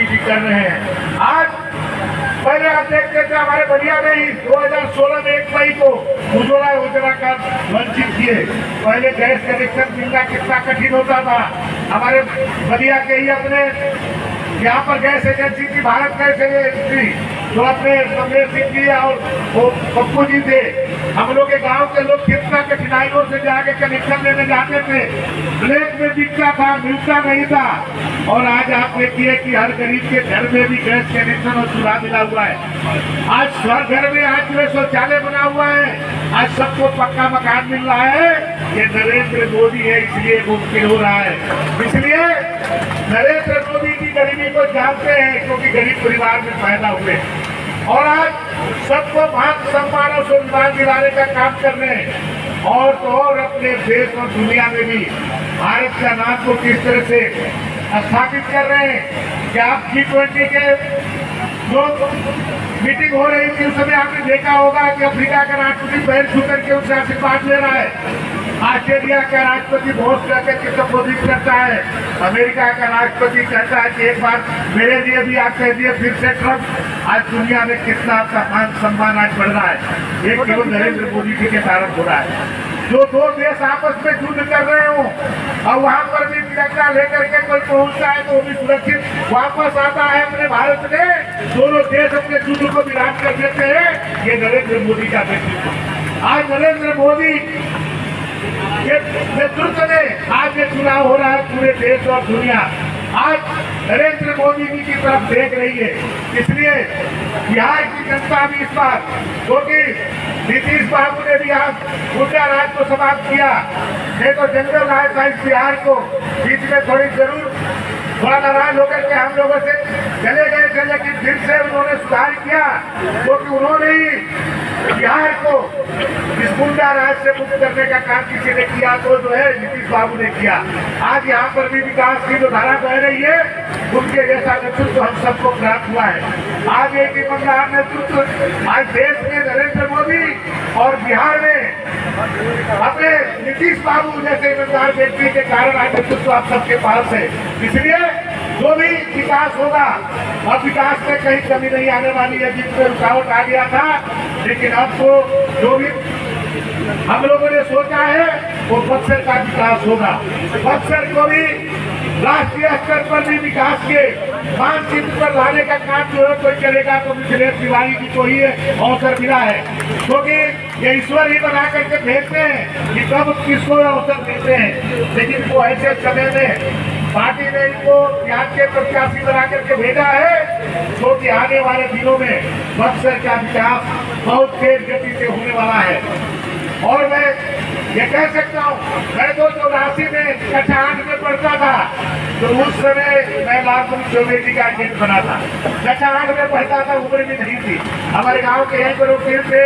राजनीति कर रहे हैं। आज पहले आप देखते थे हमारे बलिया में ही 2016 में 1 मई को उज्ज्वला योजना का वंचित किए। पहले गैस कनेक्शन मिलना कितना कठिन होता था। हमारे बलिया के ही अपने यहाँ पर गैस एजेंसी थी, भारत गैस एजेंसी, जो अपने कमलेश सिंह जी और वो पप्पू जी थे। हम लोग के गांव के लोग कितना कठिनाइयों से जाके कनेक्शन लेने जाते थे, ब्लैक में बिकता था, मिलता नहीं था। और आज आप देखिए कि हर गरीब के घर में भी गैस कनेक्शन और चूल्हा मिला हुआ है। आज हर घर में आज जो शौचालय बना हुआ है, आज सबको पक्का मकान मिल रहा है। ये नरेंद्र मोदी है, इसलिए मुमकिन हो रहा है। इसलिए नरेंद्र मोदी की गरीबी को जानते हैं, क्योंकि गरीब परिवार में पैदा हुए और आज सबको मान सम्मान और सम्मान दिलाने का काम कर रहे हैं। और तो और अपने देश और दुनिया में भी भारत का नाम को किस तरह से स्थापित कर रहे हैं कि आप G20 के जो मीटिंग हो रही थी उस समय आपने देखा होगा कि अफ्रीका का राष्ट्रपति पैर छू करके उनसे आशीर्वाद ले रहा है। ऑस्ट्रेलिया का राष्ट्रपति बहुत कहकर के संबोधित करता है। अमेरिका का राष्ट्रपति कहता है कि एक बार मेरे लिए भी आप कह दिए फिर से ट्रम्प। आज दुनिया में कितना आपका मान सम्मान आज बढ़ रहा है, ये केवल नरेंद्र मोदी जी के कारण हो रहा है। जो दो देश आपस में युद्ध कर रहे हो और वहाँ पर भी तिरंगा लेकर के कोई पहुँचता है तो वो भी सुरक्षित वापस आता है अपने भारत में। दोनों देश अपने युद्ध को विराम कर देते हैं। ये नरेंद्र मोदी का नेतृत्व। आज नरेंद्र मोदी के नेतृत्व में आज ये चुनाव हो रहा है। पूरे देश और दुनिया आज नरेंद्र मोदी जी की तरफ देख रही है। इसलिए बिहार की जनता भी इस बार, क्योंकि नीतीश बाबू ने भी आज गुंडा राज को समाप्त किया, नहीं तो जंगल राज था इस बिहार को। बीच में थोड़ी जरूर थोड़ा नाराज होकर के हम लोगों से चले गए थे, लेकिन फिर से उन्होंने सुधार किया, क्योंकि उन्होंने ही बिहार को इस गुंडा राज से मुक्त करने का काम किसी ने किया तो जो है नीतीश बाबू ने किया। आज यहाँ पर भी विकास की जो धारा बह रही है, उनके जैसा नेतृत्व हम सबको प्राप्त हुआ है। आज एक ईमानदार नेतृत्व आज देश में नरेंद्र मोदी और बिहार में अपने नीतीश बाबू जैसे ईमानदार व्यक्ति के कारण आज नेतृत्व आप सबके पास है। इसलिए जो भी विकास होगा, अब विकास में कहीं कमी नहीं आने वाली है। जिसमें रुकावट आ गया था, लेकिन अब तो जो भी हम लोगों ने सोचा है वो बक्सर का विकास होगा। बक्सर को भी राष्ट्रीय स्तर पर भी विकास के मानचित्र पर लाने का काम जो है कोई चलेगा तो मिथिलेश तिवारी जी को ही अवसर मिला है, क्योंकि ये ईश्वर ही बना करके भेजते हैं कि कब किसको अवसर देते हैं। लेकिन वो ऐसे समय में पार्टी ने इनको यहाँ के प्रत्याशी बना करके भेजा है, जो कि आने वाले दिनों में बक्सर का विकास बहुत तेज गति से होने वाला है। और मैं ये कह सकता हूँ, मैं तो 84 में कक्षा 8 में पढ़ता था, तो उस समय मैं लालपुर चौबेटी का अध्यक्ष बना था। कक्षा 8 में पढ़ता था, उम्र भी नहीं थी। हमारे गांव के यहीं पर वकील थे,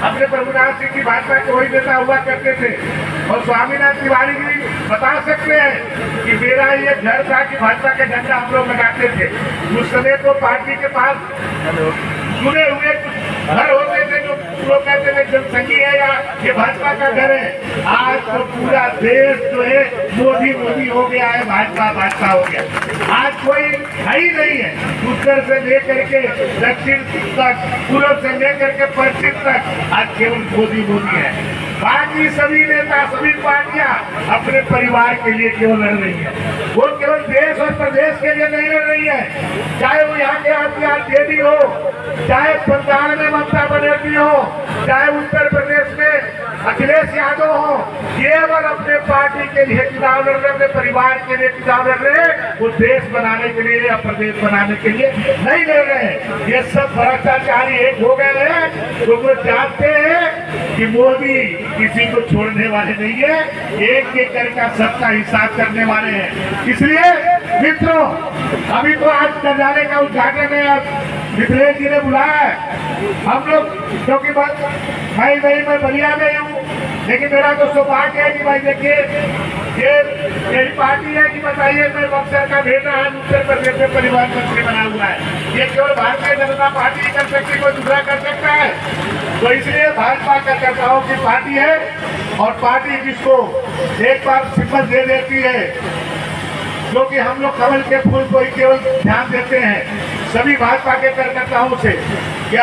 अपने प्रभुनाथ सिंह की भाजपा के वही नेता हुआ करते थे। और स्वामीनाथ तिवारी जी बता सकते हैं कि मेरा ये घर था कि भाजपा के झंडा हम लोग लगाते थे। उस समय तो पार्टी के पास चुने हुए घर होते थे जो लोग कहते थे जनसंघी है या ये भाजपा का घर है। आज तो पूरा देश जो है मोदी मोदी हो गया है, भाजपा भाजपा हो गया। आज कोई है ही नहीं है, उत्तर से लेकर के दक्षिण तक, पूर्व से लेकर के पश्चिम तक आज केवल मोदी मोदी है। बाकी सभी नेता सभी पार्टियां अपने परिवार के लिए केवल लड़ रही है, वो केवल देश और प्रदेश के लिए नहीं लड़ रही है। चाहे वो यहाँ के आरजेडी हो, चाहे पंजाब में ममता बनर्जी हो, चाहे उत्तर प्रदेश में अखिलेश यादव हो, केवल अपने पार्टी के लिए चुनाव लड़ रहे, अपने परिवार के लिए चुनाव लड़ रहे हैं। वो देश बनाने के लिए या प्रदेश बनाने के लिए नहीं लड़ रहे हैं। ये सब भ्रष्टाचारी एक हो गए हैं, तो वो जानते हैं कि मोदी किसी को छोड़ने वाले नहीं है, एक एक करके सबका हिसाब करने वाले हैं। इसलिए मित्रों, अभी तो आज खजाने का उद्घाटन है, मिथिलेश जी ने बुलाया है हम लोग, क्योंकि मैं बलिया में हूँ, लेकिन मेरा तो सौभाग्य है कि भाई देखिए ये मेरी पार्टी है कि बताइए मैं बक्सर का बेटा है, उत्तर प्रदेश में परिवहन मंत्री बना हुआ है। ये केवल भारतीय जनता पार्टी कर सकती, कोई दूसरा कर सकता है? तो इसलिए भाजपा कार्यकर्ताओं की पार्टी है, और पार्टी जिसको एक बार सिफत दे देती है जो कि हम लोग कमल के फूल को ही केवल ध्यान देते हैं। सभी भाजपा के कार्यकर्ताओं से